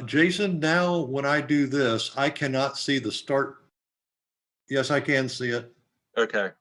Jason, now when I do this, I cannot see the start. Yes, I can see it. Okay.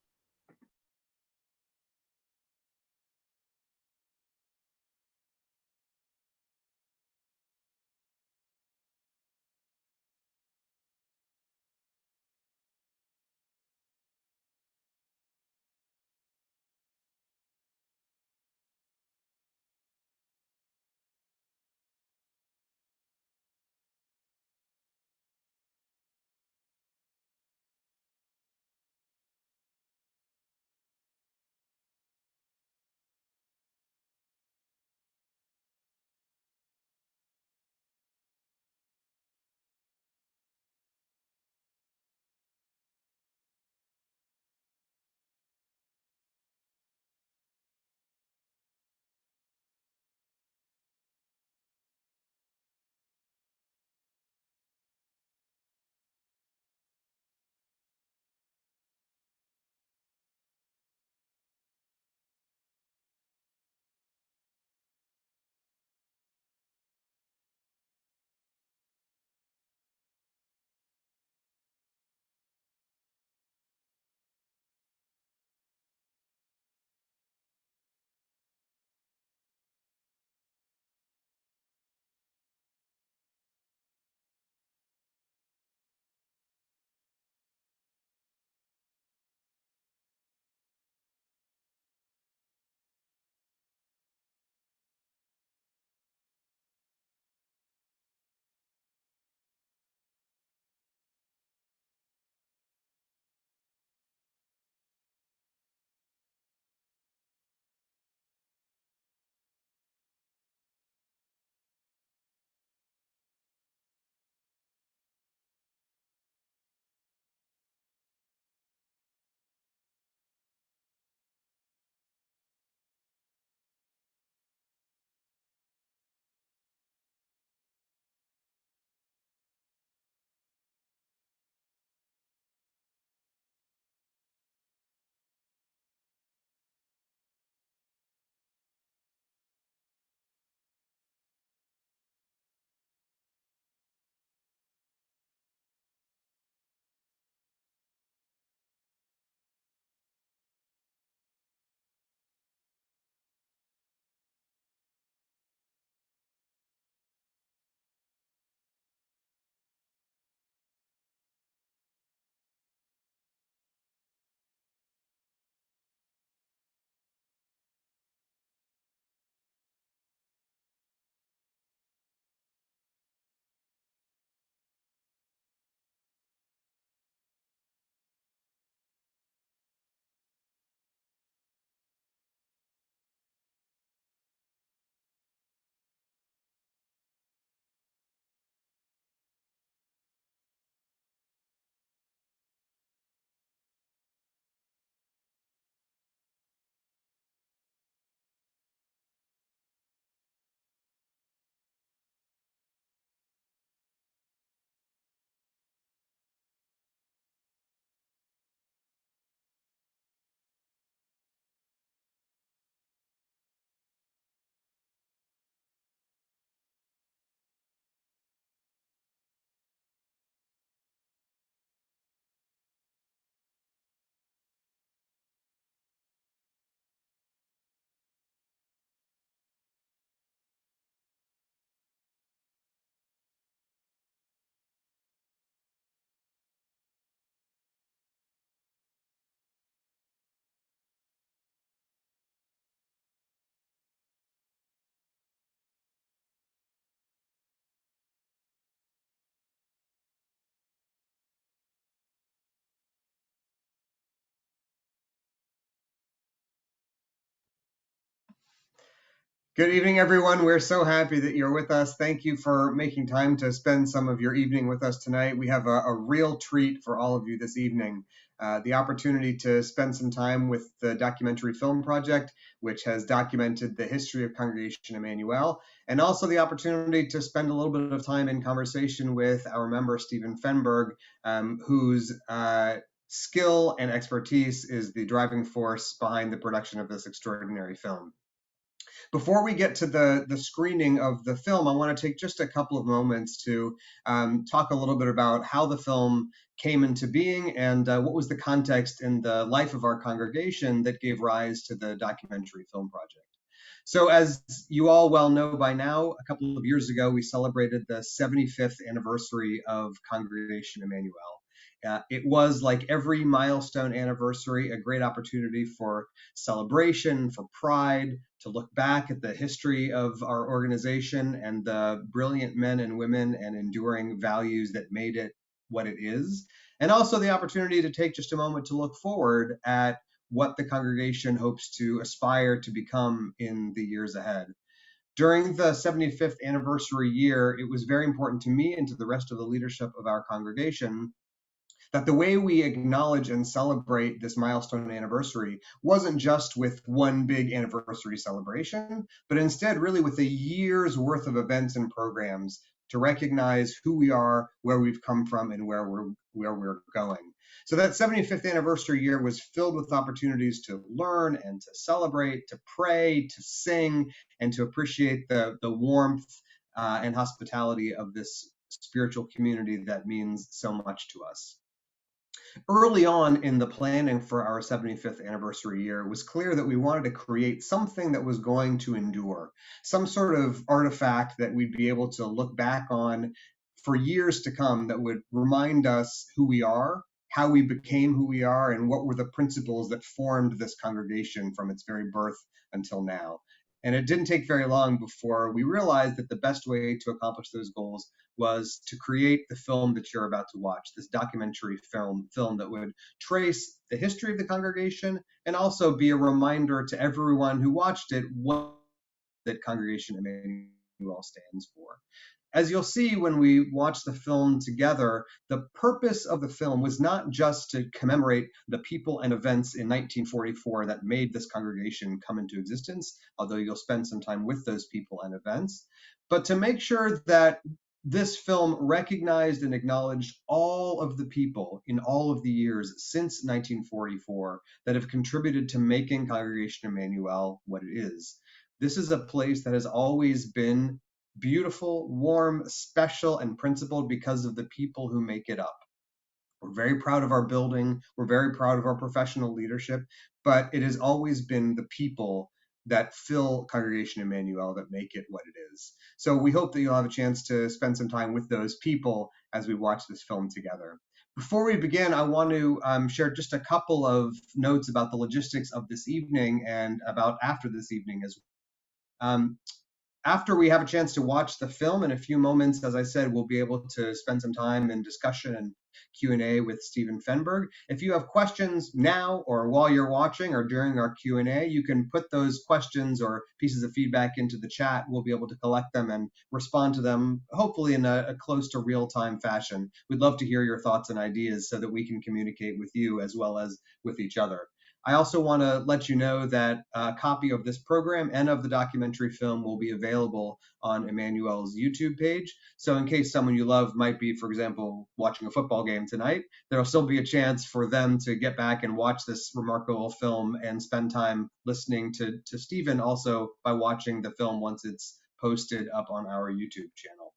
Good evening, everyone. We're so happy that you're with us. Thank you for making time to spend some of your evening with us tonight. We have a real treat for all of you this evening. The opportunity to spend some time with the documentary film project, which has documented the history of Congregation Emmanuel, and also the opportunity to spend a little bit of time in conversation with our member, Steven Fenberg, whose skill and expertise is the driving force behind the production of this extraordinary film. Before we get to the screening of the film, I want to take just a couple of moments to talk a little bit about how the film came into being and what was the context in the life of our congregation that gave rise to the documentary film project. So as you all well know by now, a couple of years ago, we celebrated the 75th anniversary of Congregation Emmanuel. It was, like every milestone anniversary, a great opportunity for celebration, for pride, to look back at the history of our organization and the brilliant men and women and enduring values that made it what it is, and also the opportunity to take just a moment to look forward at what the congregation hopes to aspire to become in the years ahead. During the 75th anniversary year, it was very important to me and to the rest of the leadership of our congregation that the way we acknowledge and celebrate this milestone anniversary wasn't just with one big anniversary celebration, but instead really with a year's worth of events and programs to recognize who we are, where we've come from, and where we're going. So that 75th anniversary year was filled with opportunities to learn and to celebrate, to pray, to sing, and to appreciate the warmth and hospitality of this spiritual community that means so much to us. Early on in the planning for our 75th anniversary year, it was clear that we wanted to create something that was going to endure, some sort of artifact that we'd be able to look back on for years to come that would remind us who we are, how we became who we are, and what were the principles that formed this congregation from its very birth until now. And it didn't take very long before we realized that the best way to accomplish those goals was to create the film that you're about to watch, this documentary film that would trace the history of the congregation and also be a reminder to everyone who watched it what that Congregation Emmanuel stands for. As you'll see when we watch the film together, the purpose of the film was not just to commemorate the people and events in 1944 that made this congregation come into existence, although you'll spend some time with those people and events, but to make sure that this film recognized and acknowledged all of the people in all of the years since 1944 that have contributed to making Congregation Emmanuel what it is. This is a place that has always been beautiful, warm, special, and principled because of the people who make it up. We're very proud of our building. We're very proud of our professional leadership, but it has always been the people that fill Congregation Emmanuel that make it what it is. So we hope that you'll have a chance to spend some time with those people as we watch this film together. Before we begin, I want to share just a couple of notes about the logistics of this evening and about after this evening as well. After we have a chance to watch the film in a few moments, as I said, we'll be able to spend some time in discussion and Q&A with Steven Fenberg. If you have questions now or while you're watching or during our Q&A, you can put those questions or pieces of feedback into the chat. We'll be able to collect them and respond to them, hopefully in a close to real-time fashion. We'd love to hear your thoughts and ideas so that we can communicate with you as well as with each other. I also want to let you know that a copy of this program and of the documentary film will be available on Emmanuel's YouTube page. So in case someone you love might be, for example, watching a football game tonight, there'll still be a chance for them to get back and watch this remarkable film and spend time listening to Steven also by watching the film once it's posted up on our YouTube channel.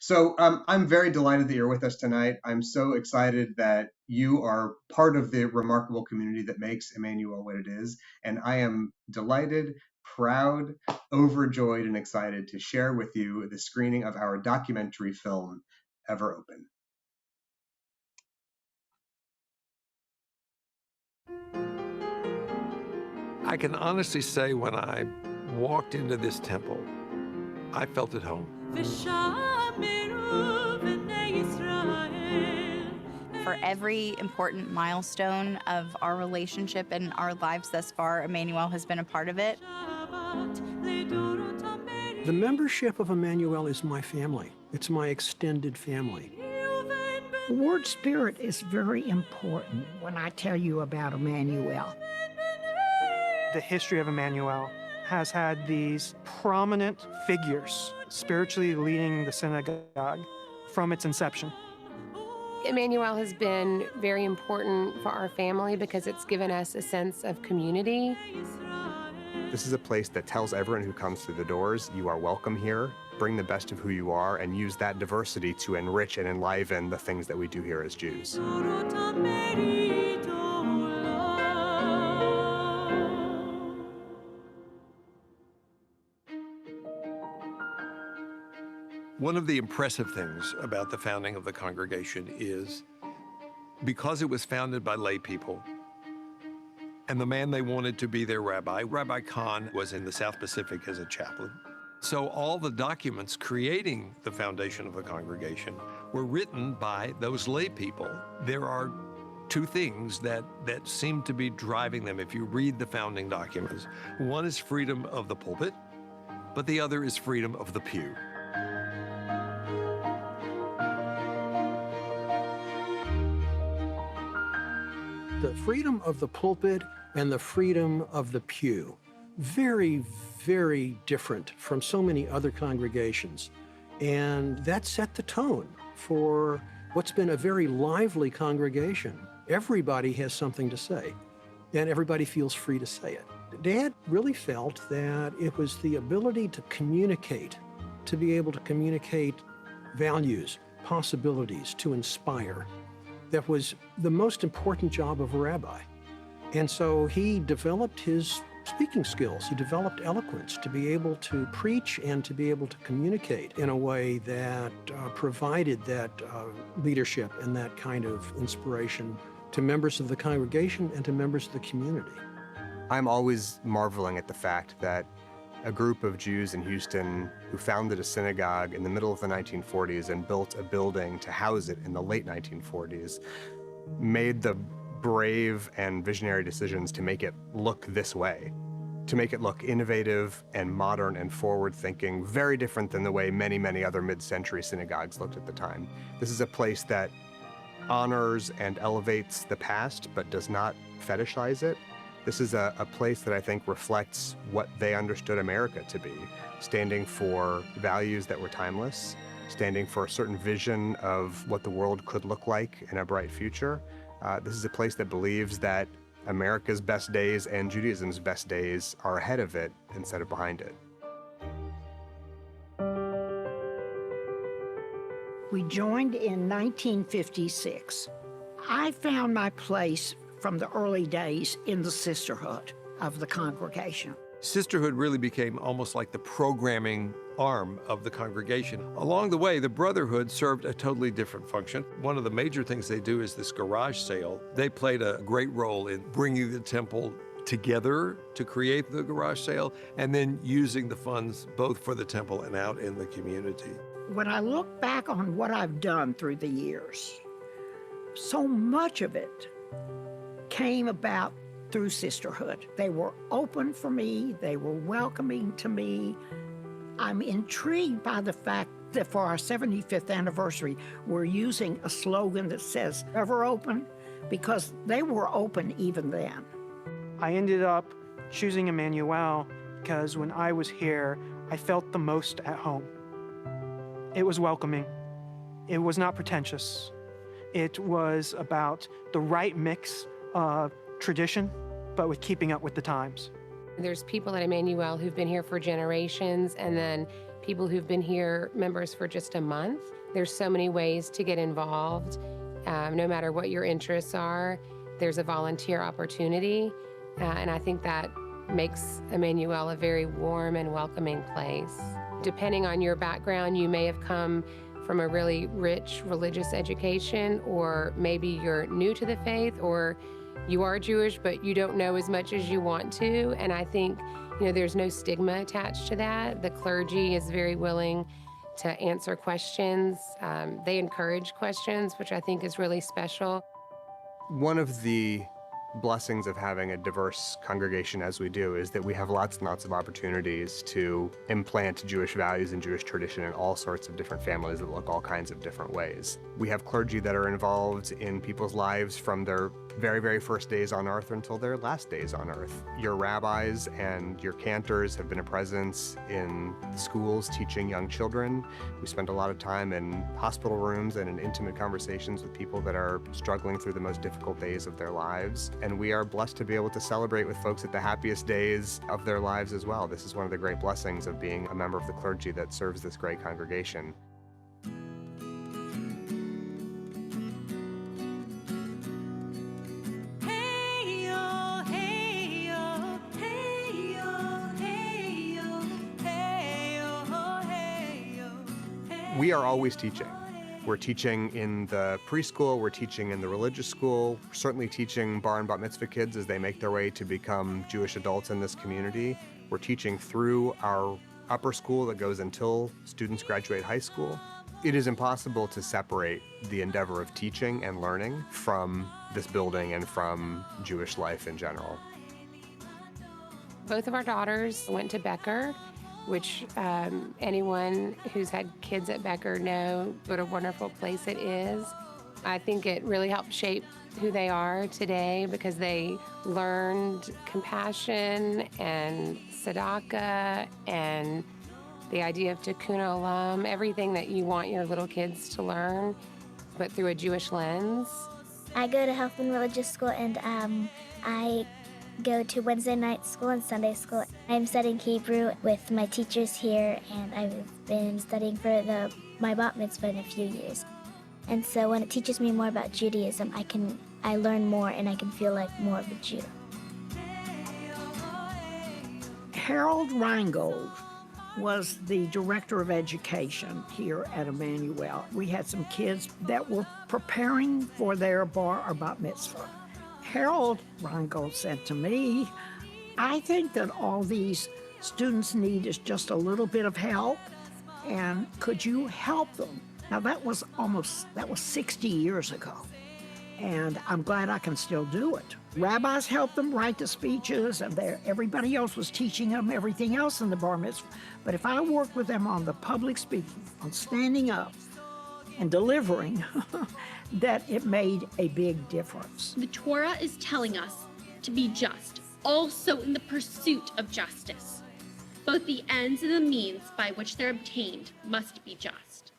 So I'm very delighted that you're with us tonight. I'm so excited that you are part of the remarkable community that makes Emmanuel what it is. And I am delighted, proud, overjoyed, and excited to share with you the screening of our documentary film, Ever Open. I can honestly say when I walked into this temple, I felt at home. For every important milestone of our relationship and our lives thus far, Emmanuel has been a part of it. The membership of Emmanuel is my family. It's my extended family. The word spirit is very important when I tell you about Emmanuel. The history of Emmanuel has had these prominent figures spiritually leading the synagogue from its inception. Emmanuel has been very important for our family because it's given us a sense of community. This is a place that tells everyone who comes through the doors, you are welcome here, bring the best of who you are, and use that diversity to enrich and enliven the things that we do here as Jews. One of the impressive things about the founding of the congregation is because it was founded by lay people, and the man they wanted to be their rabbi, Rabbi Kahn, was in the South Pacific as a chaplain. So all the documents creating the foundation of the congregation were written by those lay people. There are two things that seem to be driving them if you read the founding documents. One is freedom of the pulpit, but the other is freedom of the pew. The freedom of the pulpit and the freedom of the pew, very, very different from so many other congregations. And that set the tone for what's been a very lively congregation. Everybody has something to say, and everybody feels free to say it. Dad really felt that it was the ability to communicate, to be able to communicate values, possibilities, to inspire, that was the most important job of a rabbi. And so he developed his speaking skills. He developed eloquence to be able to preach and to be able to communicate in a way that provided that leadership and that kind of inspiration to members of the congregation and to members of the community. I'm always marveling at the fact that a group of Jews in Houston who founded a synagogue in the middle of the 1940s and built a building to house it in the late 1940s made the brave and visionary decisions to make it look this way, to make it look innovative and modern and forward-thinking, very different than the way many, many other mid-century synagogues looked at the time. This is a place that honors and elevates the past, but does not fetishize it. This is a place that I think reflects what they understood America to be, standing for values that were timeless, standing for a certain vision of what the world could look like in a bright future. This is a place that believes that America's best days and Judaism's best days are ahead of it instead of behind it. We joined in 1956. I found my place from the early days in the sisterhood of the congregation. Sisterhood really became almost like the programming arm of the congregation. Along the way, the Brotherhood served a totally different function. One of the major things they do is this garage sale. They played a great role in bringing the temple together to create the garage sale and then using the funds both for the temple and out in the community. When I look back on what I've done through the years, so much of it came about through sisterhood. They were open for me, they were welcoming to me. I'm intrigued by the fact that for our 75th anniversary, we're using a slogan that says, "Ever open," because they were open even then. I ended up choosing Emmanuel because when I was here, I felt the most at home. It was welcoming. It was not pretentious. It was about the right mix of tradition, but with keeping up with the times. There's people at Emmanuel who've been here for generations, and then people who've been here, members for just a month. There's so many ways to get involved. No matter what your interests are, there's a volunteer opportunity, and I think that makes Emmanuel a very warm and welcoming place. Depending on your background, you may have come from a really rich religious education, or maybe you're new to the faith, or you are Jewish, but you don't know as much as you want to. And I think, there's no stigma attached to that. The clergy is very willing to answer questions. They encourage questions, which I think is really special. One of the blessings of having a diverse congregation as we do is that we have lots and lots of opportunities to implant Jewish values and Jewish tradition in all sorts of different families that look all kinds of different ways. We have clergy that are involved in people's lives from their very, very first days on earth until their last days on earth. Your rabbis and your cantors have been a presence in schools teaching young children. We spend a lot of time in hospital rooms and in intimate conversations with people that are struggling through the most difficult days of their lives. And we are blessed to be able to celebrate with folks at the happiest days of their lives as well. This is one of the great blessings of being a member of the clergy that serves this great congregation. We are always teaching. We're teaching in the preschool, we're teaching in the religious school, we're certainly teaching bar and bat mitzvah kids as they make their way to become Jewish adults in this community. We're teaching through our upper school that goes until students graduate high school. It is impossible to separate the endeavor of teaching and learning from this building and from Jewish life in general. Both of our daughters went to Becker, which anyone who's had kids at Becker know what a wonderful place it is. I think it really helped shape who they are today because they learned compassion and tzedakah and the idea of tikkun olam, everything that you want your little kids to learn, but through a Jewish lens. I go to health and religious school, and I go to Wednesday night school and Sunday school. I'm studying Hebrew with my teachers here, and I've been studying for my bat mitzvah in a few years. And so when it teaches me more about Judaism, I learn more and I can feel like more of a Jew. Harold Reingold was the director of education here at Emmanuel. We had some kids that were preparing for their bar or bat mitzvah. Harold Reingold said to me, I think that all these students need is just a little bit of help, and could you help them? Now that was 60 years ago, and I'm glad I can still do it. Rabbis helped them write the speeches, and everybody else was teaching them everything else in the bar mitzvah. But if I worked with them on the public speaking, on standing up and delivering, that it made a big difference. The Torah is telling us to be just, also in the pursuit of justice. Both the ends and the means by which they're obtained must be just.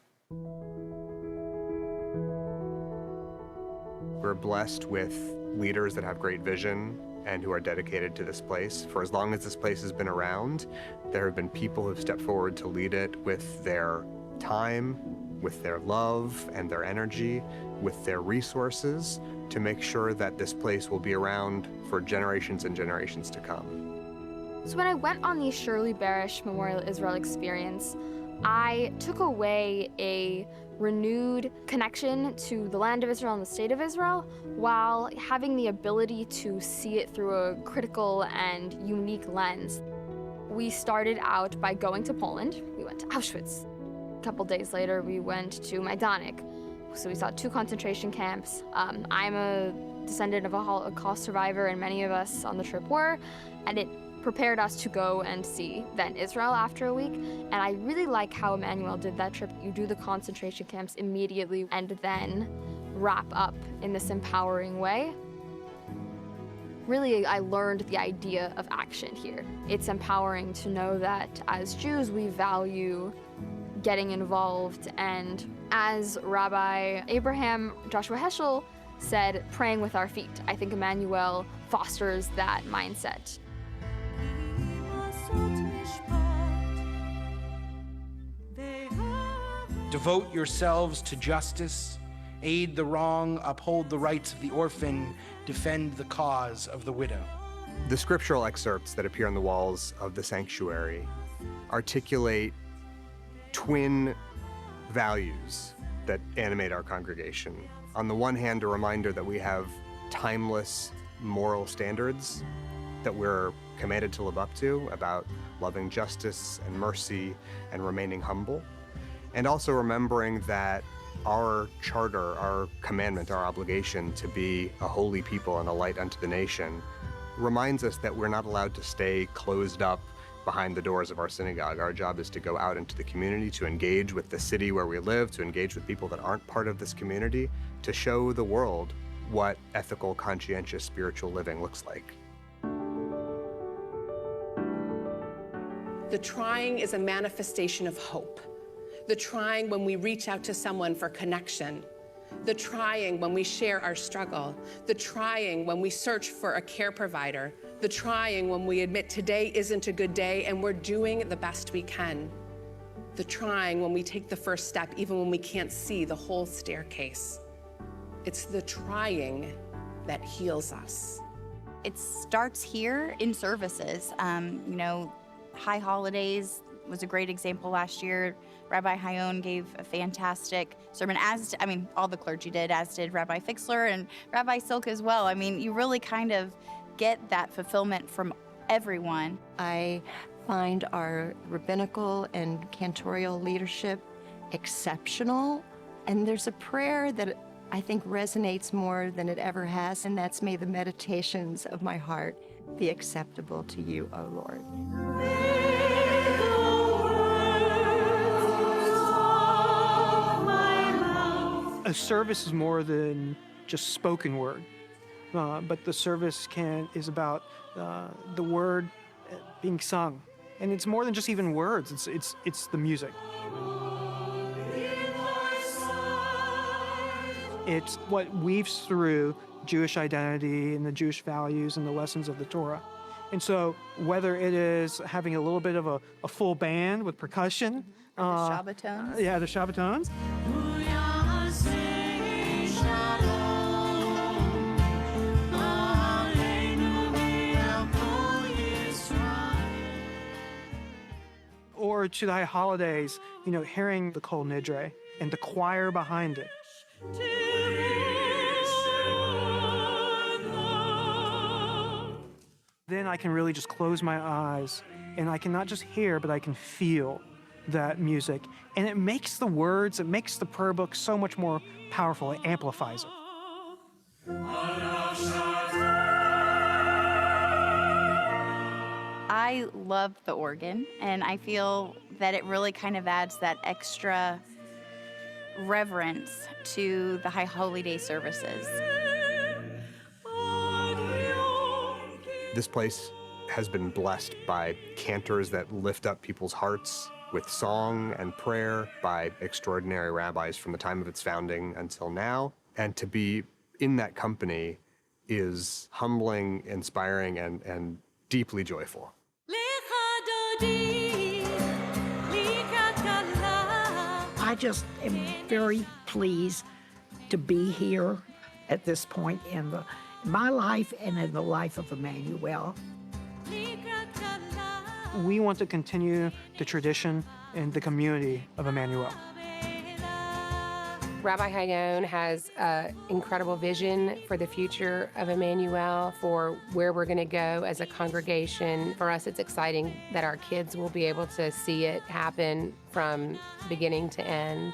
We're blessed with leaders that have great vision and who are dedicated to this place. For as long as this place has been around, there have been people who've stepped forward to lead it with their time, with their love and their energy, with their resources, to make sure that this place will be around for generations and generations to come. So when I went on the Shirley Barish Memorial Israel experience, I took away a renewed connection to the land of Israel and the state of Israel, while having the ability to see it through a critical and unique lens. We started out by going to Poland. We went to Auschwitz. A couple days later, we went to Majdanek. So we saw 2 concentration camps. I'm a descendant of a Holocaust survivor, and many of us on the trip were, and it prepared us to go and see then Israel after a week. And I really like how Emmanuel did that trip. You do the concentration camps immediately and then wrap up in this empowering way. Really, I learned the idea of action here. It's empowering to know that as Jews, we value getting involved, and as Rabbi Abraham Joshua Heschel said, praying with our feet. I think Emmanuel fosters that mindset. Devote yourselves to justice, aid the wrong, uphold the rights of the orphan, defend the cause of the widow. The scriptural excerpts that appear on the walls of the sanctuary articulate twin values that animate our congregation. On the one hand, a reminder that we have timeless moral standards that we're commanded to live up to about loving justice and mercy and remaining humble. And also remembering that our charter, our commandment, our obligation to be a holy people and a light unto the nation reminds us that we're not allowed to stay closed up behind the doors of our synagogue. Our job is to go out into the community, to engage with the city where we live, to engage with people that aren't part of this community, to show the world what ethical, conscientious, spiritual living looks like. The trying is a manifestation of hope. The trying when we reach out to someone for connection. The trying when we share our struggle. The trying when we search for a care provider. The trying when we admit today isn't a good day and we're doing the best we can. The trying when we take the first step even when we can't see the whole staircase. It's the trying that heals us. It starts here in services. High Holidays was a great example last year. Rabbi Hayon gave a fantastic sermon, all the clergy did, as did Rabbi Fixler and Rabbi Silk as well. You really kind of get that fulfillment from everyone. I find our rabbinical and cantorial leadership exceptional, and there's a prayer that I think resonates more than it ever has, and that's, may the meditations of my heart be acceptable to you, O Lord. A service is more than just spoken word, but the service is about the word being sung, and it's more than just even words. It's the music. It's what weaves through Jewish identity and the Jewish values and the lessons of the Torah. And so whether it is having a little bit of a full band with percussion. The Shabbatones. Yeah, the Shabbatones. Or to the High Holidays, hearing the Kol Nidre and the choir behind it. Then I can really just close my eyes and I can not just hear, but I can feel that music. And it makes the words, it makes the prayer book so much more powerful. It amplifies it. I love the organ, and I feel that it really kind of adds that extra reverence to the High Holy Day services. This place has been blessed by cantors that lift up people's hearts with song and prayer, by extraordinary rabbis from the time of its founding until now. And to be in that company is humbling, inspiring, and deeply joyful. I just am very pleased to be here at this point in my life and in the life of Emmanuel. We want to continue the tradition and the community of Emmanuel. Rabbi Hayon has an incredible vision for the future of Emmanuel, for where we're going to go as a congregation. For us, it's exciting that our kids will be able to see it happen from beginning to end.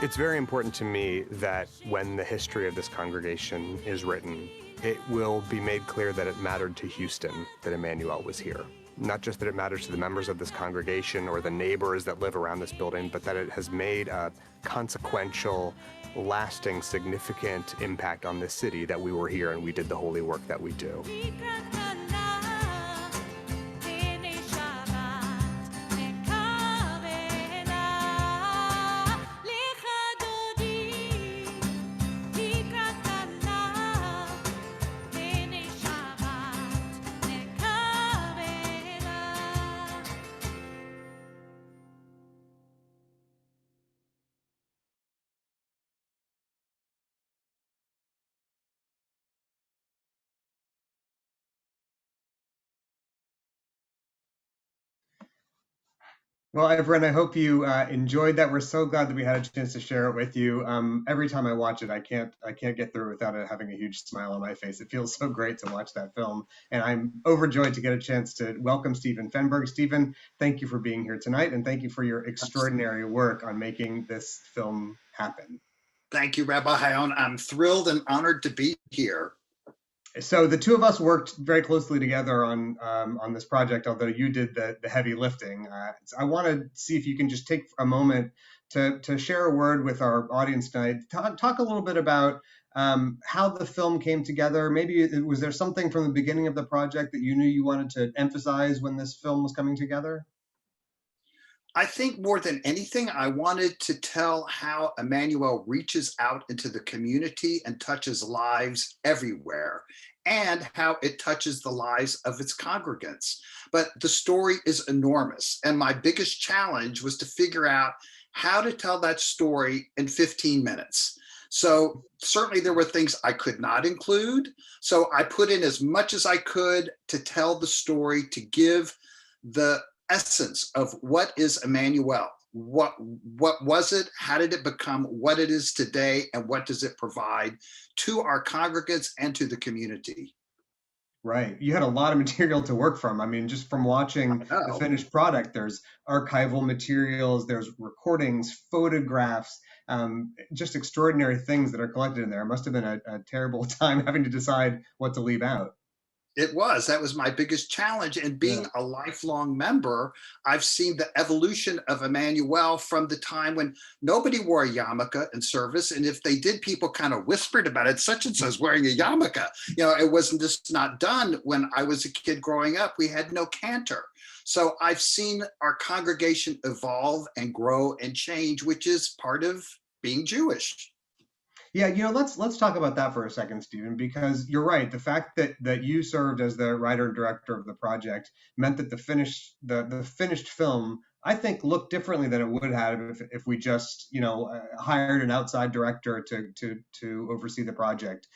It's very important to me that when the history of this congregation is written, it will be made clear that it mattered to Houston that Emmanuel was here. Not just that it matters to the members of this congregation or the neighbors that live around this building, but that it has made a consequential, lasting, significant impact on this city that we were here and we did the holy work that we do. Well, Evyn, I hope you enjoyed that. We're so glad that we had a chance to share it with you. Every time I watch it, I can't get through without it having a huge smile on my face. It feels so great to watch that film, and I'm overjoyed to get a chance to welcome Steven Fenberg. Steven, thank you for being here tonight, and thank you for your extraordinary work on making this film happen. Thank you, Rabbi Hayon. I'm thrilled and honored to be here. So the two of us worked very closely together on this project, although you did the heavy lifting. I want to see if you can just take a moment to share a word with our audience tonight. Talk a little bit about how the film came together. Maybe was there something from the beginning of the project that you knew you wanted to emphasize when this film was coming together? I think more than anything, I wanted to tell how Emmanuel reaches out into the community and touches lives everywhere, and how it touches the lives of its congregants. But the story is enormous. And my biggest challenge was to figure out how to tell that story in 15 minutes. So certainly there were things I could not include. So I put in as much as I could to tell the story, to give the essence of what is Emmanuel. What was it? How did it become what it is today? And what does it provide to our congregants and to the community? Right. You had a lot of material to work from. I mean, just from watching the finished product, there's archival materials, there's recordings, photographs, just extraordinary things that are collected in there. It must have been a terrible time having to decide what to leave out. That was my biggest challenge. And being a lifelong member, I've seen the evolution of Emmanuel from the time when nobody wore a yarmulke in service. And if they did, people kind of whispered about it. Such and such wearing a yarmulke. You know, it wasn't just not done. When I was a kid growing up, we had no cantor. So I've seen our congregation evolve and grow and change, which is part of being Jewish. Yeah, you know, let's talk about that for a second, Steven, because you're right. The fact that you served as the writer and director of the project meant that the finished film, I think, looked differently than it would have if we just, you know, hired an outside director to oversee the project.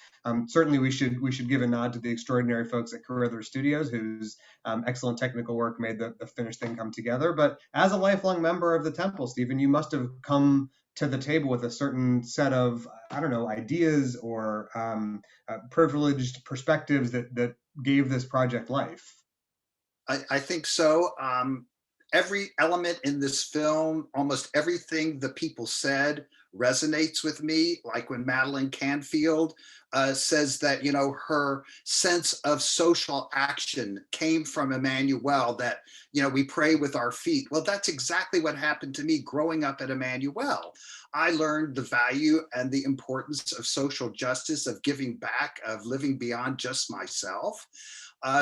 Certainly, we should give a nod to the extraordinary folks at Carrithers Studios, whose excellent technical work made the finished thing come together. But as a lifelong member of the temple, Steven, you must have come to the table with a certain set of, I don't know, ideas or privileged perspectives that gave this project life. I think so. Every element in this film, almost everything the people said resonates with me. Like when Madeline Canfield says that, you know, her sense of social action came from Emmanuel, that, you know, we pray with our feet. Well, that's exactly what happened to me growing up at Emmanuel. I learned the value and the importance of social justice, of giving back, of living beyond just myself.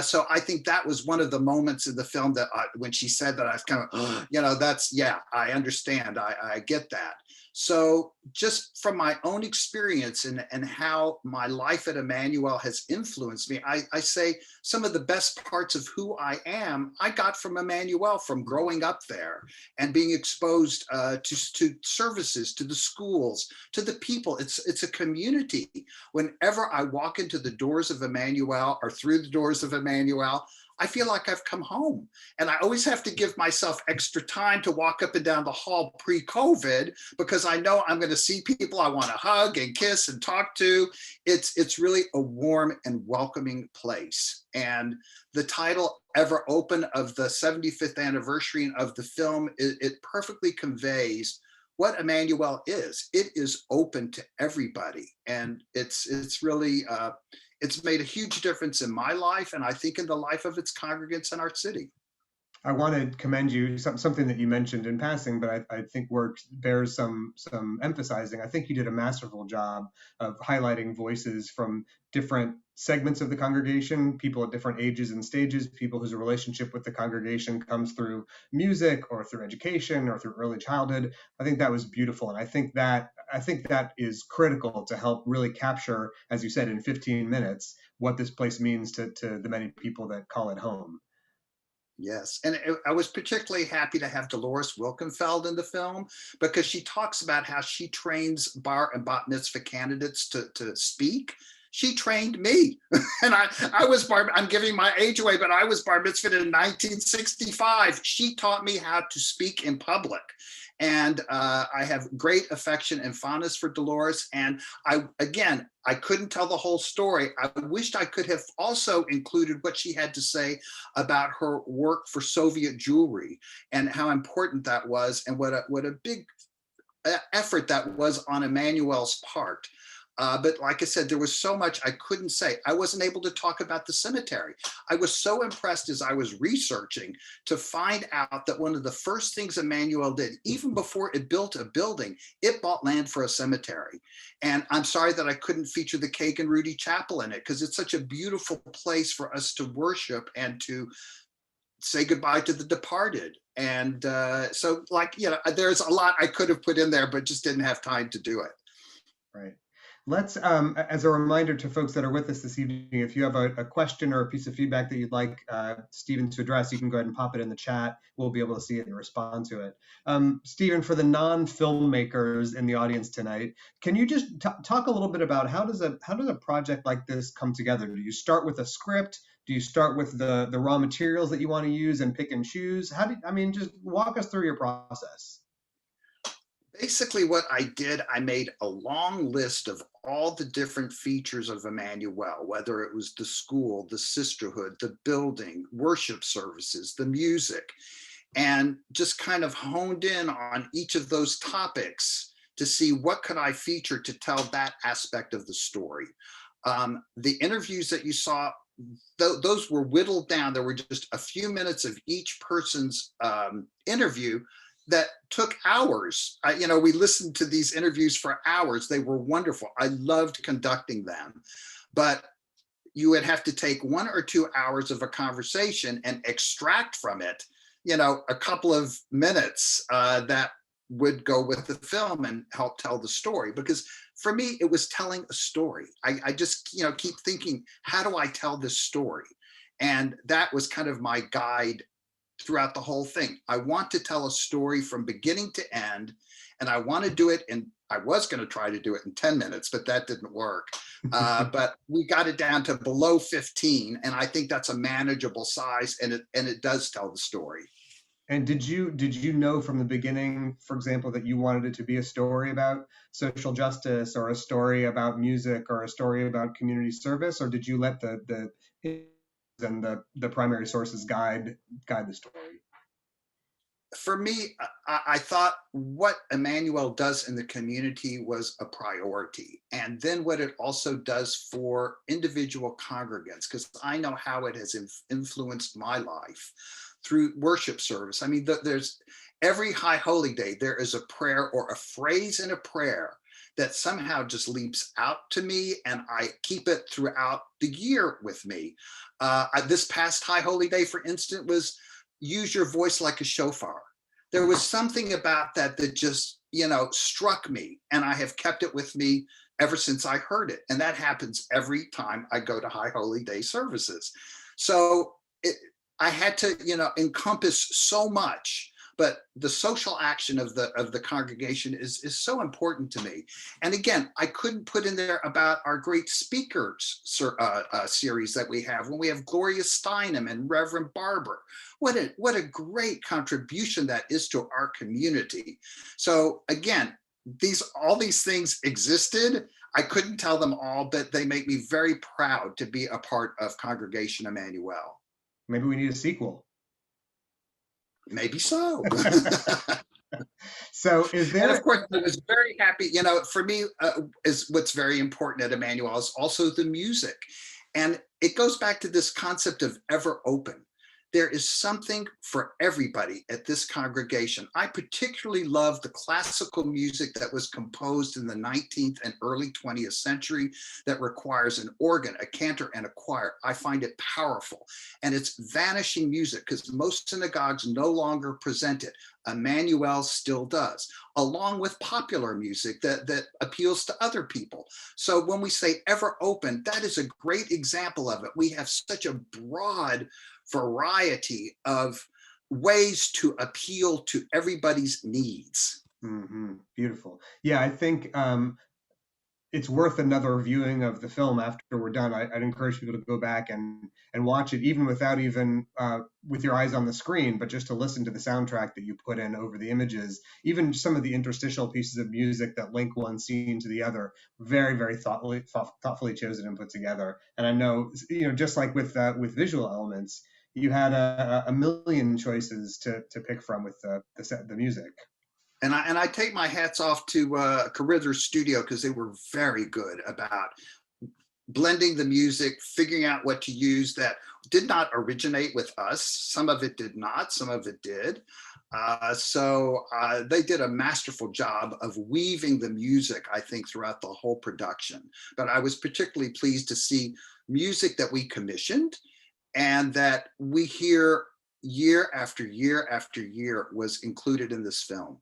So I think that was one of the moments in the film that when she said that, I was kind of, you know, that's, yeah, I understand. I get that. So just from my own experience and how my life at Emmanuel has influenced me, I say some of the best parts of who I am, I got from Emmanuel, from growing up there and being exposed to services, to the schools, to the people. It's a community. Whenever I walk into the doors of Emmanuel or through the doors of Emmanuel, I feel like I've come home. And I always have to give myself extra time to walk up and down the hall pre-COVID, because I know I'm going to see people I want to hug and kiss and talk to. It's really a warm and welcoming place. And the title, Ever Open, of the 75th anniversary of the film, it perfectly conveys what Emmanuel is. It is open to everybody. And it's really, it's made a huge difference in my life, and I think in the life of its congregants in our city. I want to commend you, something that you mentioned in passing, but I think bears some emphasizing. I think you did a masterful job of highlighting voices from different segments of the congregation, people at different ages and stages, people whose relationship with the congregation comes through music or through education or through early childhood. I think that was beautiful. And I think that is critical to help really capture, as you said, in 15 minutes, what this place means to the many people that call it home. Yes, and I was particularly happy to have Dolores Wilkenfeld in the film, because she talks about how she trains bar and bat mitzvah candidates to speak. She trained me. And I'm giving my age away, but I was bar mitzvahed in 1965. She taught me how to speak in public. And I have great affection and fondness for Dolores. And I couldn't tell the whole story. I wished I could have also included what she had to say about her work for Soviet Jewry and how important that was, and what a big effort that was on Emmanuel's part. But like I said, there was so much I couldn't say. I wasn't able to talk about the cemetery. I was so impressed as I was researching to find out that one of the first things Emmanuel did, even before it built a building, it bought land for a cemetery. And I'm sorry that I couldn't feature the Kahn Rudin Chapel in it, because it's such a beautiful place for us to worship and to say goodbye to the departed. And so, like, you know, there's a lot I could have put in there, but just didn't have time to do it. Right. Let's, as a reminder to folks that are with us this evening, if you have a question or a piece of feedback that you'd like Steven to address, you can go ahead and pop it in the chat. We'll be able to see it and respond to it. Steven, for the non-filmmakers in the audience tonight, can you just talk a little bit about how does a project like this come together? Do you start with a script? Do you start with the raw materials that you want to use and pick and choose? Just walk us through your process. Basically what I did, I made a long list of all the different features of Emmanuel, whether it was the school, the sisterhood, the building, worship services, the music, and just kind of honed in on each of those topics to see what could I feature to tell that aspect of the story. The interviews that you saw, those were whittled down. There were just a few minutes of each person's interview that took hours. We listened to these interviews for hours. They were wonderful. I loved conducting them, but you would have to take 1 or 2 hours of a conversation and extract from it, a couple of minutes that would go with the film and help tell the story. Because for me, it was telling a story. I just, keep thinking, how do I tell this story? And that was kind of my guide throughout the whole thing. I want to tell a story from beginning to end, and I want to do it I was going to try to do it in 10 minutes, but that didn't work. But we got it down to below 15, and I think that's a manageable size, and it does tell the story. And did you know from the beginning, for example, that you wanted it to be a story about social justice, or a story about music, or a story about community service, or did you let the primary sources guide the story? For me, I thought what Emmanuel does in the community was a priority. And then what it also does for individual congregants, because I know how it has influenced my life through worship service. I mean, there's every High Holy Day, there is a prayer or a phrase in a prayer that somehow just leaps out to me, and I keep it throughout the year with me. This past High Holy Day, for instance, was use your voice like a shofar. There was something about that just, struck me, and I have kept it with me ever since I heard it. And that happens every time I go to High Holy Day services. So I had to, encompass so much. But the social action of the congregation is so important to me. And again, I couldn't put in there about our great speakers series that we have, when we have Gloria Steinem and Reverend Barber. What a great contribution that is to our community. So again, all these things existed. I couldn't tell them all, but they make me very proud to be a part of Congregation Emmanuel. Maybe we need a sequel. Maybe so. So is there? And of course, I was very happy. For me, is what's very important at Emmanuel is also the music, and it goes back to this concept of ever open. There is something for everybody at this congregation. I particularly love the classical music that was composed in the 19th and early 20th century that requires an organ, a cantor, and a choir. I find it powerful. And it's vanishing music because most synagogues no longer present it. Emmanuel still does, along with popular music that appeals to other people. So when we say ever open, that is a great example of it. We have such a broad variety of ways to appeal to everybody's needs. Mm-hmm. Beautiful. Yeah, I think it's worth another viewing of the film after we're done. I'd encourage people to go back and watch it, even without with your eyes on the screen, but just to listen to the soundtrack that you put in over the images, even some of the interstitial pieces of music that link one scene to the other, very, very thoughtfully chosen and put together. And I know, just like with visual elements, you had a million choices to pick from with the music. And I take my hats off to Carrithers Studio because they were very good about blending the music, figuring out what to use that did not originate with us. Some of it did not, some of it did. So they did a masterful job of weaving the music, I think, throughout the whole production. But I was particularly pleased to see music that we commissioned and that we hear year after year after year was included in this film.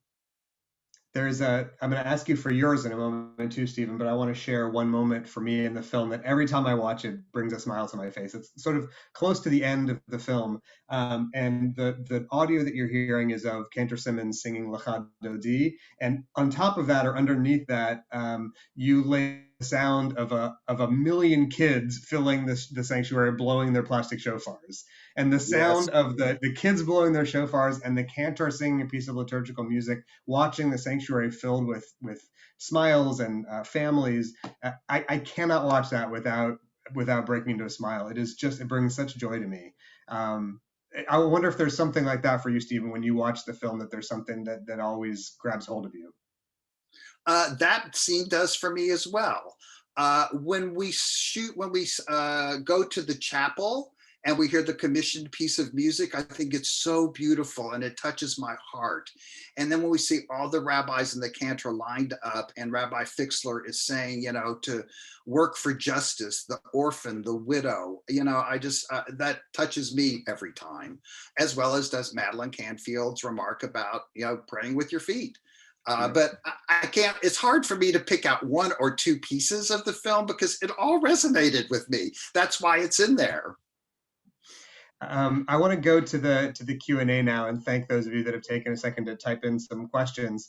I'm going to ask you for yours in a moment too, Steven, but I want to share one moment for me in the film that every time I watch it brings a smile to my face. It's sort of close to the end of the film. And the audio that you're hearing is of Cantor Simmons singing Lecha Dodi. And on top of that, or underneath that, you lay the sound of a million kids filling the sanctuary, blowing their plastic shofars. And the sound of the kids blowing their shofars and the cantor singing a piece of liturgical music, watching the sanctuary filled with smiles and families. I cannot watch that without breaking into a smile. It brings such joy to me. I wonder if there's something like that for you, Steven, when you watch the film, that there's something that always grabs hold of you. That scene does for me as well. When we go to the chapel and we hear the commissioned piece of music, I think it's so beautiful and it touches my heart. And then when we see all the rabbis in the cantor lined up and Rabbi Fixler is saying, to work for justice, the orphan, the widow, that touches me every time, as well as does Madeline Canfield's remark about, praying with your feet. But I can't, it's hard for me to pick out one or two pieces of the film because it all resonated with me. That's why it's in there. I want to go to the Q&A now and thank those of you that have taken a second to type in some questions.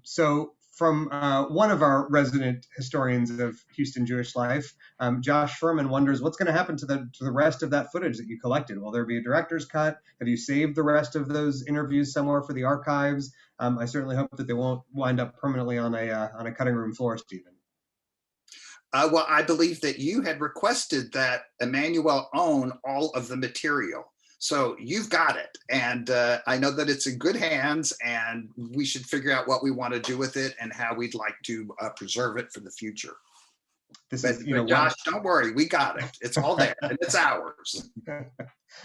So from one of our resident historians of Houston Jewish life, Josh Furman wonders what's going to happen to the rest of that footage that you collected. Will there be a director's cut? Have you saved the rest of those interviews somewhere for the archives? I certainly hope that they won't wind up permanently on a cutting room floor, Steven. Well, I believe that you had requested that Emmanuel own all of the material. So you've got it. And I know that it's in good hands and we should figure out what we want to do with it and how we'd like to preserve it for the future. But Josh, don't worry, we got it. It's all there and it's ours.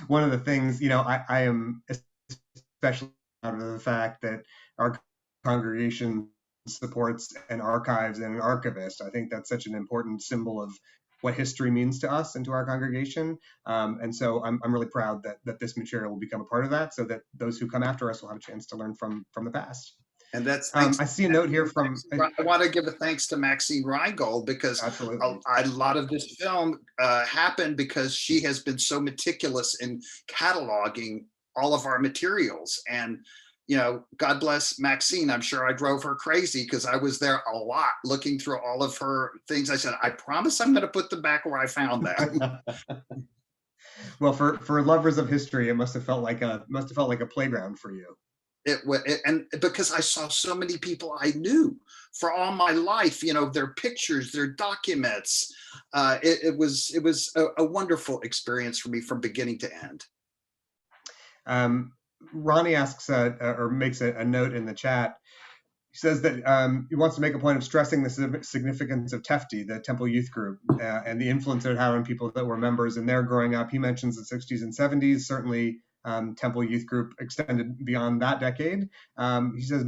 One of the things, I am especially proud of the fact that our congregation supports an archives and an archivist. I think that's such an important symbol of what history means to us and to our congregation. And so I'm really proud that this material will become a part of that so that those who come after us will have a chance to learn from the past. And that's I see a note here from. I want to give a thanks to Maxine Reingold because a lot of this film happened because she has been so meticulous in cataloging all of our materials. And God bless Maxine. I'm sure I drove her crazy because I was there a lot looking through all of her things. I said, I promise I'm going to put them back where I found them. Well, for lovers of history, it must have felt like a playground for you. And because I saw so many people I knew for all my life, their pictures, their documents. It was a wonderful experience for me from beginning to end. Ronnie asks or makes a note in the chat. He says that he wants to make a point of stressing the significance of Tefti, the Temple Youth Group, and the influence it had on people that were members in their growing up. He mentions the 60s and 70s. Certainly, Temple Youth Group extended beyond that decade. He says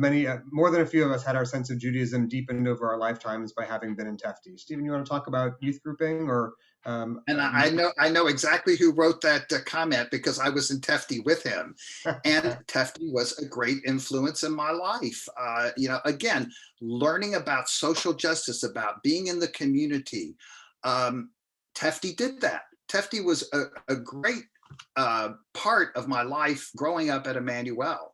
more than a few of us had our sense of Judaism deepened over our lifetimes by having been in Tefti. Steven, you want to talk about youth grouping or? And I know exactly who wrote that comment because I was in Tefti with him, and Tefti was a great influence in my life. Again, learning about social justice, about being in the community. Tefti did that. Tefti was a great part of my life growing up at Emmanuel.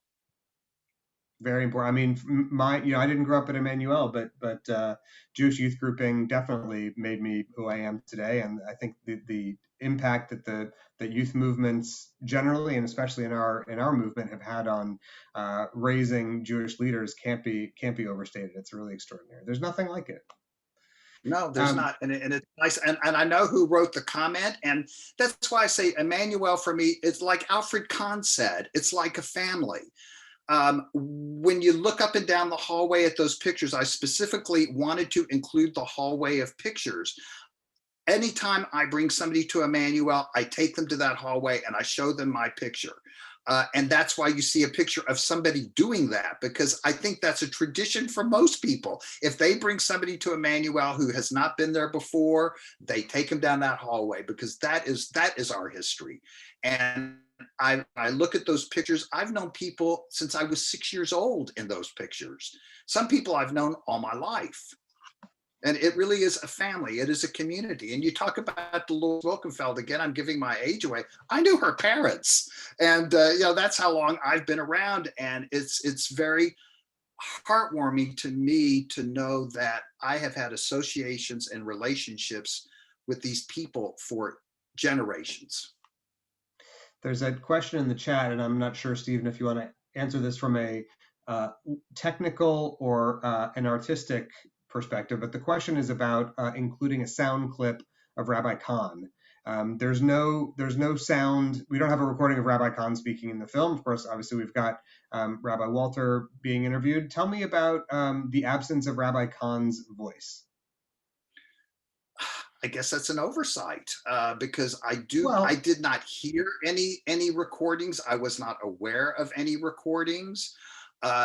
Very important. I mean, I didn't grow up at Emmanuel, but Jewish youth grouping definitely made me who I am today. And I think the impact that youth movements generally, and especially in our movement, have had on raising Jewish leaders can't be overstated. It's really extraordinary. There's nothing like it. No, there's not. And it's nice. And I know who wrote the comment. And that's why I say Emmanuel for me, it's like Alfred Kahn said, it's like a family. When you look up and down the hallway at those pictures, I specifically wanted to include the hallway of pictures. Anytime I bring somebody to Emmanuel, I take them to that hallway and I show them my picture. And that's why you see a picture of somebody doing that, because I think that's a tradition for most people. If they bring somebody to Emmanuel who has not been there before, they take them down that hallway, because that is our history. And I look at those pictures. I've known people since I was 6 years old in those pictures. Some people I've known all my life. And it really is a family. It is a community. And you talk about Dolores Wilkenfeld, again, I'm giving my age away. I knew her parents. And, that's how long I've been around. And it's very heartwarming to me to know that I have had associations and relationships with these people for generations. There's a question in the chat, and I'm not sure, Stephen, if you want to answer this from a technical or an artistic perspective, but the question is about including a sound clip of Rabbi Kahn. There's no sound. We don't have a recording of Rabbi Kahn speaking in the film. Of course, obviously we've got Rabbi Walter being interviewed. Tell me about the absence of Rabbi Kahn's voice. I guess that's an oversight because I did not hear any recordings. I was not aware of any recordings.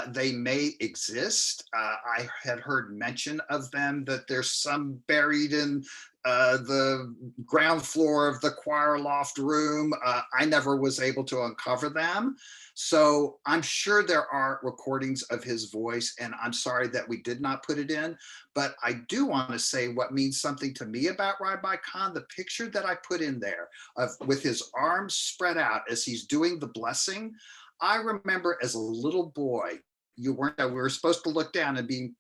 They may exist. I had heard mention of them, that there's some buried in the ground floor of the choir loft room. I never was able to uncover them. So I'm sure there are recordings of his voice, and I'm sorry that we did not put it in. But I do want to say what means something to me about Rabbi Kahn, the picture that I put in there with his arms spread out as he's doing the blessing. I remember as a little boy, we were supposed to look down and be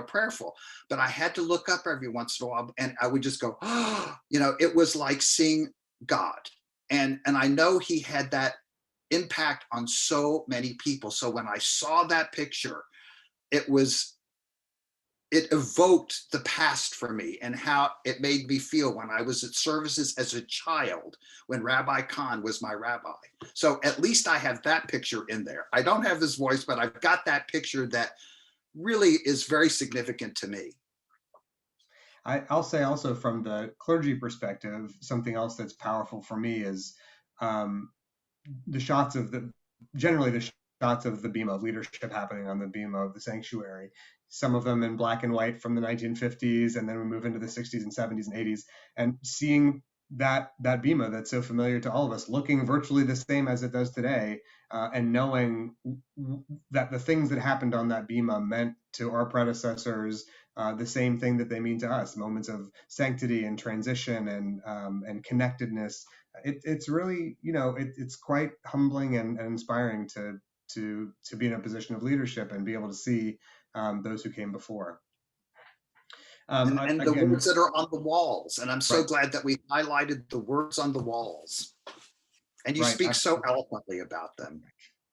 prayerful, but I had to look up every once in a while, and I would just go, oh, it was like seeing God. And I know he had that impact on so many people. So when I saw that picture, it evoked the past for me and how it made me feel when I was at services as a child, when Rabbi Kahn was my rabbi. So at least I have that picture in there. I don't have his voice, but I've got that picture that really is very significant to me. I'll say also from the clergy perspective, something else that's powerful for me is the shots of the bema of leadership happening on the bema of the sanctuary. Some of them in black and white from the 1950s, and then we move into the 60s and 70s and 80s, and seeing that bema that's so familiar to all of us, looking virtually the same as it does today, and knowing that the things that happened on that bema meant to our predecessors the same thing that they mean to us, moments of sanctity and transition and connectedness. It's really, it's quite humbling and inspiring to be in a position of leadership and be able to see those who came before. And the words that are on the walls. And I'm so glad that we highlighted the words on the walls. And you speak so eloquently about them.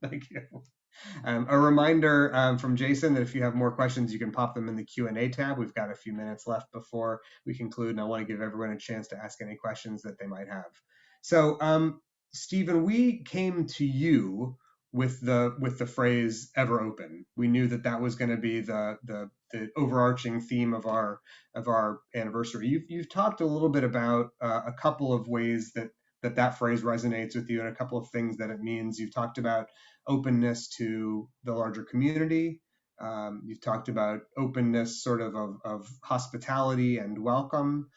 Thank you. A reminder from Jason that if you have more questions, you can pop them in the Q&A tab. We've got a few minutes left before we conclude, and I want to give everyone a chance to ask any questions that they might have. So, Stephen, we came to you with the phrase "ever open." We knew that was going to be the overarching theme of our anniversary. You've talked a little bit about a couple of ways that phrase resonates with you, and a couple of things that it means. You've talked about openness to the larger community. You've talked about openness sort of hospitality and welcome.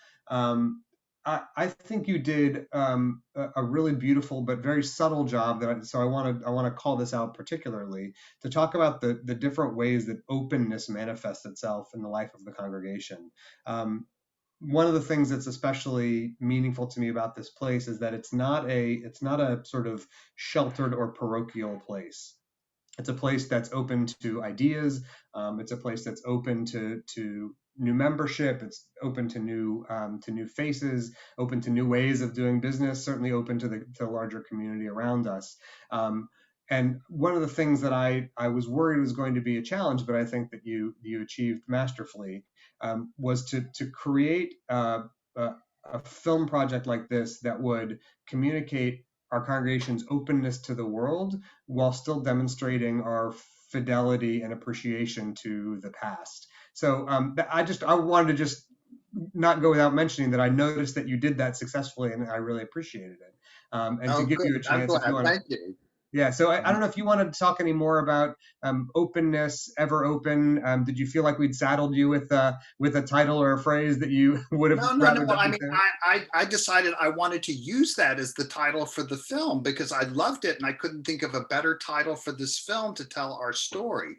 I think you did a really beautiful but very subtle job. So I want to call this out particularly to talk about the different ways that openness manifests itself in the life of the congregation. One of the things that's especially meaningful to me about this place is that it's not a sort of sheltered or parochial place. It's a place that's open to ideas. It's a place that's open to new membership. It's open to new faces, open to new ways of doing business. Certainly open to the larger community around us. And one of the things that I was worried was going to be a challenge, but I think that you achieved masterfully, was to create a film project like this that would communicate our congregation's openness to the world while still demonstrating our fidelity and appreciation to the past. So I wanted to just not go without mentioning that I noticed that you did that successfully, and I really appreciated it. And to give you a Good. I'm chance, if you glad. want Thank you. yeah, so I don't know if you wanted to talk any more about openness, ever open. Did you feel like we'd saddled you with a title or a phrase that you would have No. rather done I with mean, that? I decided I wanted to use that as the title for the film because I loved it and I couldn't think of a better title for this film to tell our story.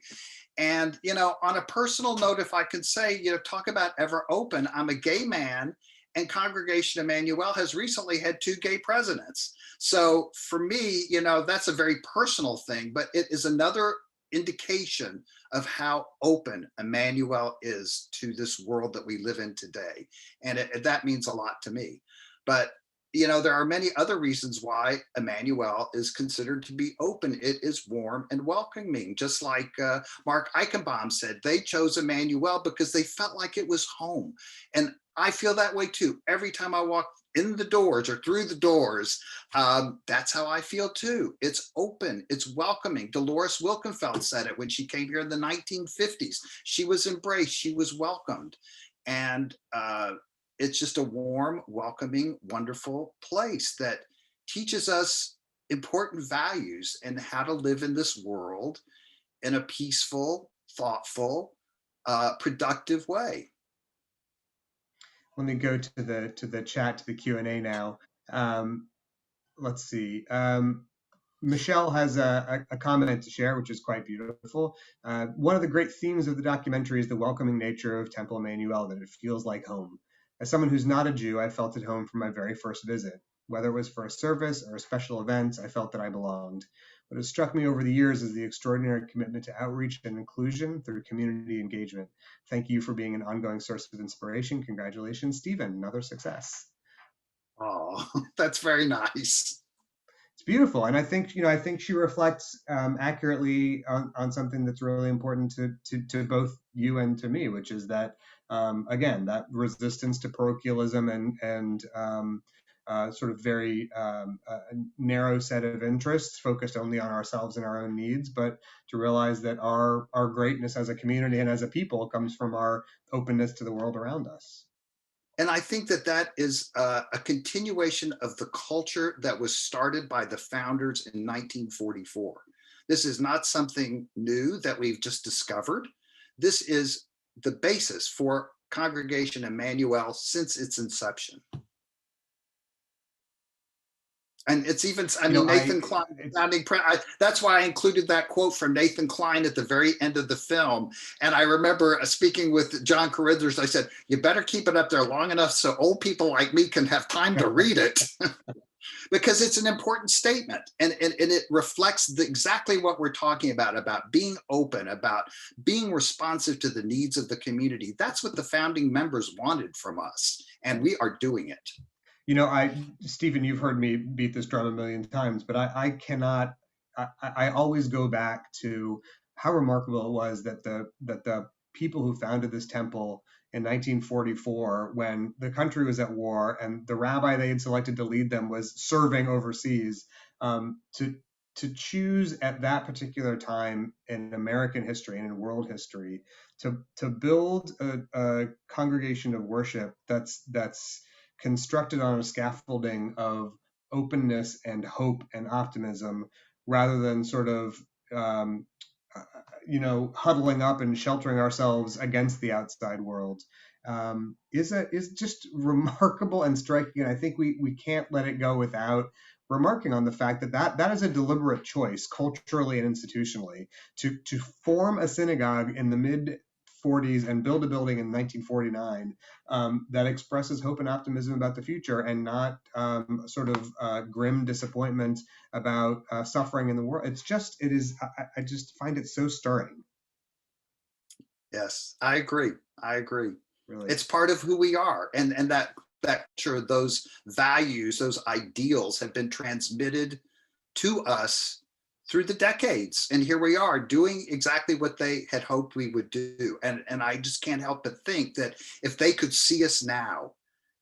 And, on a personal note, if I could say, talk about ever open, I'm a gay man and Congregation Emmanuel has recently had 2 gay presidents. So for me, that's a very personal thing, but it is another indication of how open Emmanuel is to this world that we live in today. And that means a lot to me. But there are many other reasons why Emmanuel is considered to be open. It is warm and welcoming, just like Marc Eichenbaum said, they chose Emmanuel because they felt like it was home. And I feel that way too. Every time I walk in the doors or through the doors, that's how I feel too. It's open, it's welcoming. Dolores Wilkenfeld said it when she came here in the 1950s. She was embraced, she was welcomed. And it's just a warm, welcoming, wonderful place that teaches us important values and how to live in this world in a peaceful, thoughtful, productive way. Let me go to the chat, to the Q&A now. Let's see. Michelle has a comment to share, which is quite beautiful. One of the great themes of the documentary is the welcoming nature of Temple Emmanuel, that it feels like home. As someone who's not a Jew, I felt at home from my very first visit. Whether it was for a service or a special event, I felt that I belonged. What has struck me over the years is the extraordinary commitment to outreach and inclusion through community engagement. Thank you for being an ongoing source of inspiration. Congratulations, Steven, another success. Oh, that's very nice. It's beautiful, and I think she reflects accurately on something that's really important to both you and to me, which is that again, that resistance to parochialism and sort of very narrow set of interests focused only on ourselves and our own needs, but to realize that our greatness as a community and as a people comes from our openness to the world around us. And I think that is a continuation of the culture that was started by the founders in 1944. This is not something new that we've just discovered. This is the basis for Congregation Emmanuel since its inception. And it's even, Nathan Klein, that's why I included that quote from Nathan Klein at the very end of the film. And I remember speaking with John Carrithers, I said, you better keep it up there long enough so old people like me can have time to read it. Because it's an important statement. And it reflects exactly what we're talking about being open, about being responsive to the needs of the community. That's what the founding members wanted from us. And we are doing it. Steven, you've heard me beat this drum a million times, but I always go back to how remarkable it was that the people who founded this temple in 1944, when the country was at war and the rabbi they had selected to lead them was serving overseas, to choose at that particular time in American history and in world history to build a congregation of worship that's constructed on a scaffolding of openness and hope and optimism, rather than sort of huddling up and sheltering ourselves against the outside world, is just remarkable and striking. And I think we can't let it go without remarking on the fact that is a deliberate choice, culturally and institutionally, to form a synagogue in the mid-40s and build a building in 1949 that expresses hope and optimism about the future, and not sort of grim disappointment about suffering in the world. I just find it so stirring. Yes, I agree. Really. It's part of who we are, and that culture, those values, those ideals have been transmitted to us through the decades, and here we are doing exactly what they had hoped we would do. And I just can't help but think that if they could see us now,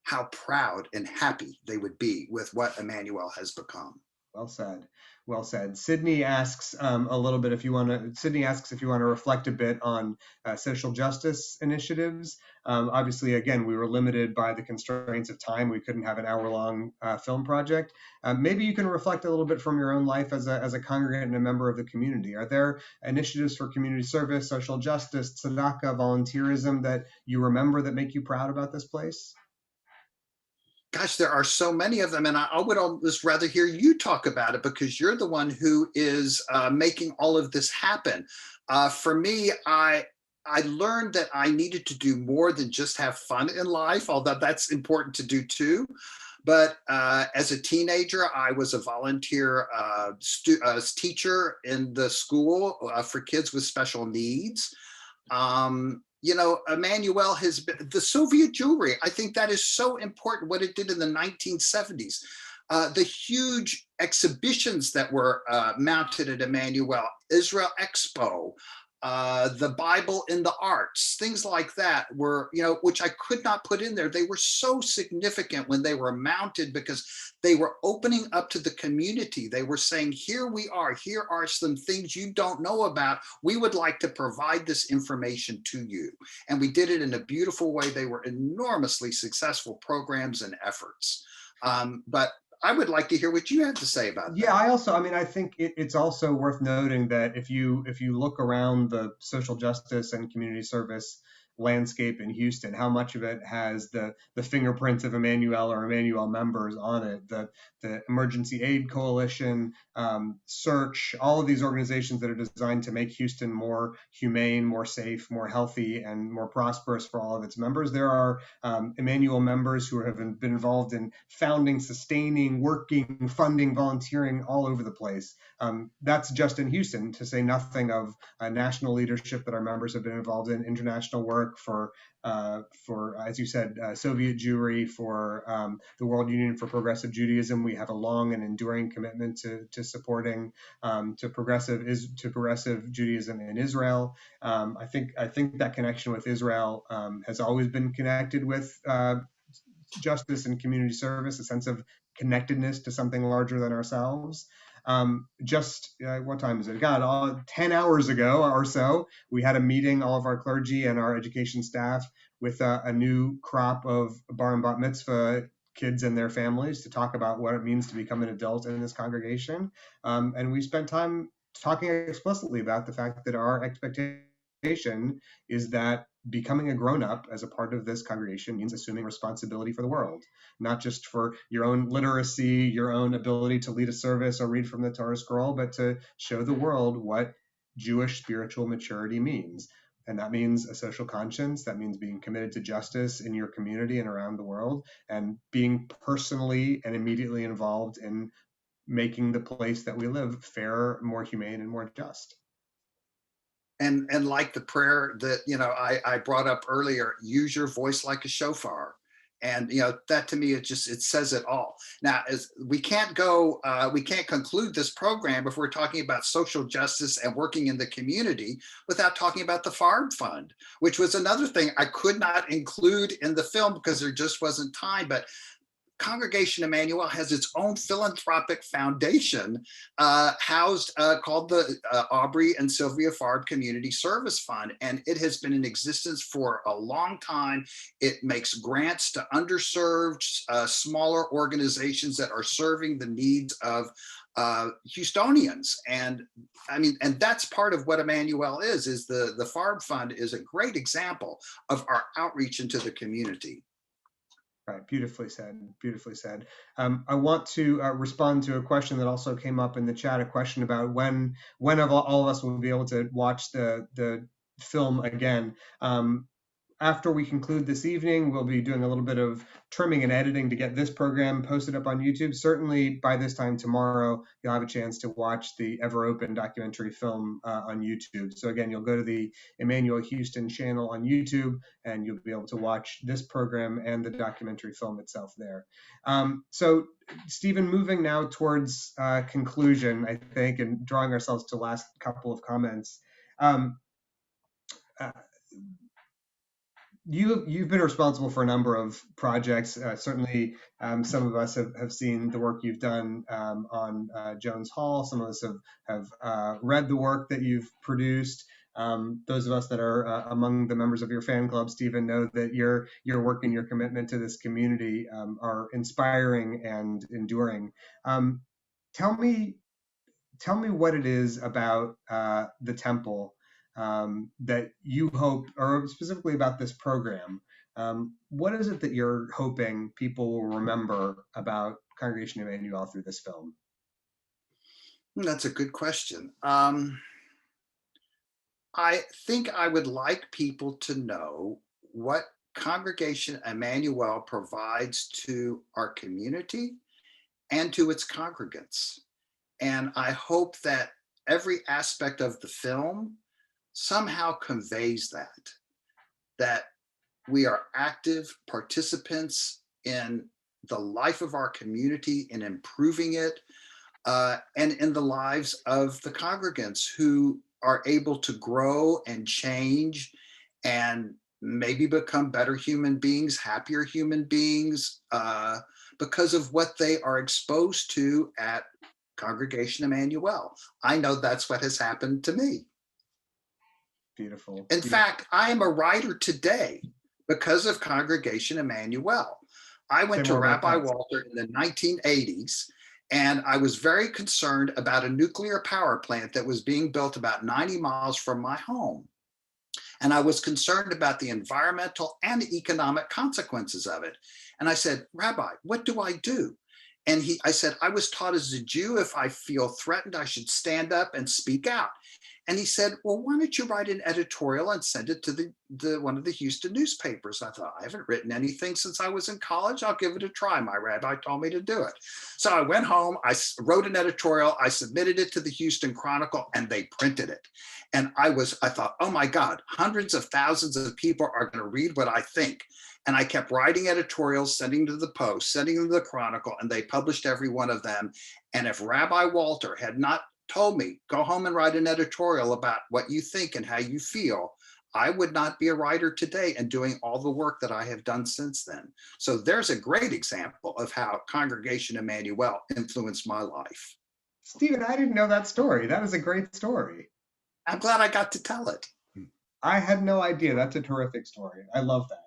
how proud and happy they would be with what Emmanuel has become. Well said. Well said. Sydney asks a little bit if you want to. Sydney asks if you want to reflect a bit on social justice initiatives. Obviously, again, we were limited by the constraints of time. We couldn't have an hour-long film project. Maybe you can reflect a little bit from your own life as a congregant and a member of the community. Are there initiatives for community service, social justice, tzedakah, volunteerism that you remember that make you proud about this place? Gosh, there are so many of them, and I would almost rather hear you talk about it because you're the one who is making all of this happen. For me, I learned that I needed to do more than just have fun in life, although that's important to do too. But as a teenager, I was a volunteer teacher in the school for kids with special needs. You know, Emmanuel has been the Soviet Jewry. I think that is so important, what it did in the 1970s. The huge exhibitions that were mounted at Emmanuel, Israel Expo, the Bible in the arts, things like that were, you know, which I could not put in there. They were so significant when they were mounted because they were opening up to the community. They were saying, here we are, here are some things you don't know about. We would like to provide this information to you. And we did it in a beautiful way. They were enormously successful programs and efforts. But I would like to hear what you have to say about that. Yeah, I think it's also worth noting that if you look around the social justice and community service landscape in Houston, how much of it has the fingerprints of Emmanuel or Emmanuel members on it, the Emergency Aid Coalition, Search, all of these organizations that are designed to make Houston more humane, more safe, more healthy, and more prosperous for all of its members. There are Emmanuel members who have been involved in founding, sustaining, working, funding, volunteering all over the place. That's just in Houston, to say nothing of national leadership that our members have been involved in, international work for as you said, Soviet Jewry, for the World Union for Progressive Judaism. We have a long and enduring commitment to supporting to progressive Judaism in Israel. I think that connection with Israel has always been connected with justice and community service, a sense of connectedness to something larger than ourselves. What time is it? God, 10 hours ago or so, we had a meeting, all of our clergy and our education staff, with a new crop of bar and bat mitzvah kids and their families to talk about what it means to become an adult in this congregation. And we spent time talking explicitly about the fact that our expectation is that becoming a grown-up as a part of this congregation means assuming responsibility for the world, not just for your own literacy, your own ability to lead a service or read from the Torah scroll, but to show the world what Jewish spiritual maturity means. And that means a social conscience. That means being committed to justice in your community and around the world, and being personally and immediately involved in making the place that we live fairer, more humane, and more just. And like the prayer that, you know, I brought up earlier, use your voice like a shofar. And, you know, that to me, it says it all. Now, as we can't conclude this program if we're talking about social justice and working in the community without talking about the Farb Fund, which was another thing I could not include in the film because there just wasn't time. But Congregation Emmanuel has its own philanthropic foundation housed called the Aubrey and Sylvia Farb Community Service Fund, and it has been in existence for a long time. It makes grants to underserved, smaller organizations that are serving the needs of Houstonians. And I mean, and that's part of what Emmanuel is the Farb Fund is a great example of our outreach into the community. Right, beautifully said, beautifully said. I want to respond to a question that also came up in the chat, a question about when all of us will be able to watch the film again. After we conclude this evening, we'll be doing a little bit of trimming and editing to get this program posted up on YouTube. Certainly by this time tomorrow, you'll have a chance to watch the Ever Open documentary film on YouTube. So again, you'll go to the Emmanuel Houston channel on YouTube, and you'll be able to watch this program and the documentary film itself there. So Steven, moving now towards conclusion, I think, and drawing ourselves to last couple of comments. You've been responsible for a number of projects. Certainly, some of us have seen the work you've done on Jones Hall. Some of us have read the work that you've produced. Those of us that are among the members of your fan club, Steven, know that your work and your commitment to this community are inspiring and enduring. Tell me what it is about the temple that you hope, or specifically about this program. What is it that you're hoping people will remember about Congregation Emanu through this film? That's a good question. I think I would like people to know what Congregation Emanu provides to our community and to its congregants. And I hope that every aspect of the film somehow conveys that we are active participants in the life of our community, in improving it, and in the lives of the congregants who are able to grow and change and maybe become better human beings, happier human beings, because of what they are exposed to at Congregation Emanu. I know that's what has happened to me. Beautiful. In fact, I am a writer today because of Congregation Emanu. I went to Rabbi Walter in the 1980s, and I was very concerned about a nuclear power plant that was being built about 90 miles from my home. And I was concerned about the environmental and economic consequences of it. And I said, Rabbi, what do I do? And I said, I was taught as a Jew, if I feel threatened, I should stand up and speak out. And he said, well, why don't you write an editorial and send it to one of the Houston newspapers? I thought, I haven't written anything since I was in college. I'll give it a try. My rabbi told me to do it. So I went home, I wrote an editorial, I submitted it to the Houston Chronicle, and they printed it. And I thought, oh my God, hundreds of thousands of people are going to read what I think. And I kept writing editorials, sending to the Post, sending them to the Chronicle, and they published every one of them. And if Rabbi Walter had not told me, go home and write an editorial about what you think and how you feel, I would not be a writer today and doing all the work that I have done since then. So there's a great example of how Congregation Emanu influenced my life. Steven, I didn't know that story. That is a great story. I'm glad I got to tell it. I had no idea. That's a terrific story. I love that.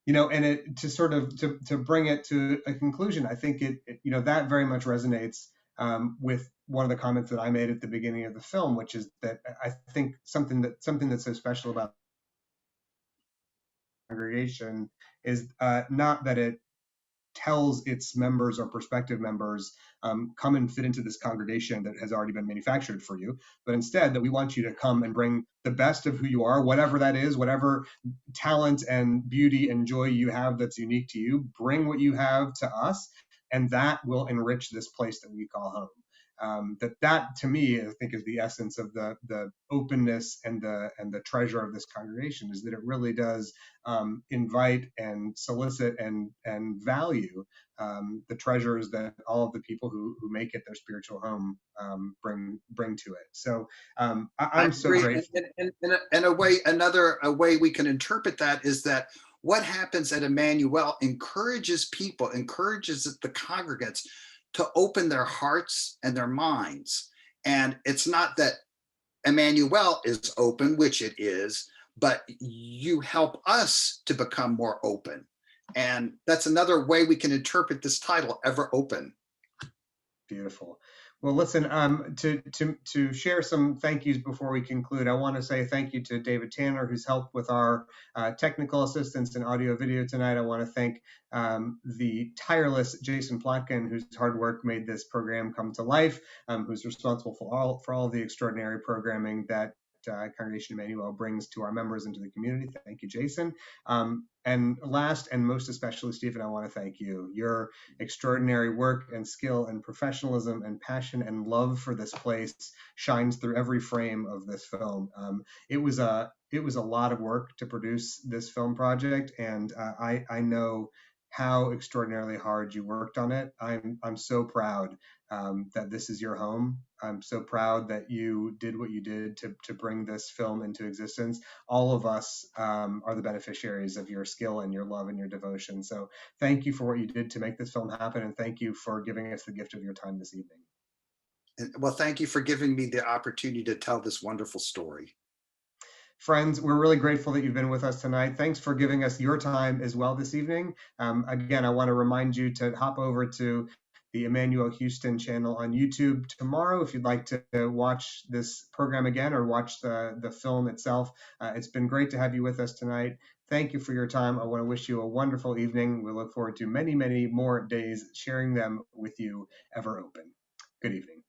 And to bring it to a conclusion, I think that very much resonates with one of the comments that I made at the beginning of the film, which is that I think something that's so special about the congregation is not that it tells its members or prospective members, come and fit into this congregation that has already been manufactured for you, but instead that we want you to come and bring the best of who you are, whatever that is, whatever talent and beauty and joy you have that's unique to you, bring what you have to us, and that will enrich this place that we call home. That to me, I think, is the essence of the openness and the treasure of this congregation, is that it really does invite and solicit and value the treasures that all of the people who make it their spiritual home bring to it. So I'm so grateful. And a way we can interpret that is that what happens at Emanu encourages the congregants to open their hearts and their minds. And it's not that Emanu is open, which it is, but you help us to become more open. And that's another way we can interpret this title, Ever Open. Beautiful. Well, listen, to share some thank yous before we conclude, I want to say thank you to David Tanner, who's helped with our technical assistance and audio video tonight. I want to thank the tireless Jason Plotkin, whose hard work made this program come to life, who's responsible for all the extraordinary programming that Congregation Emanu brings to our members and to the community. Thank you, Jason. And last and most especially, Steven, I want to thank you. Your extraordinary work and skill and professionalism and passion and love for this place shines through every frame of this film. It was a lot of work to produce this film project, and I know how extraordinarily hard you worked on it. I'm so proud that this is your home. I'm so proud that you did what you did to bring this film into existence. All of us are the beneficiaries of your skill and your love and your devotion. So thank you for what you did to make this film happen, and thank you for giving us the gift of your time this evening. Well, thank you for giving me the opportunity to tell this wonderful story. Friends, we're really grateful that you've been with us tonight. Thanks for giving us your time as well this evening. Again, I want to remind you to hop over to the Emmanuel Houston channel on YouTube tomorrow if you'd like to watch this program again or watch the film itself. It's been great to have you with us tonight. Thank you for your time. I want to wish you a wonderful evening. We look forward to many, many more days sharing them with you ever open. Good evening.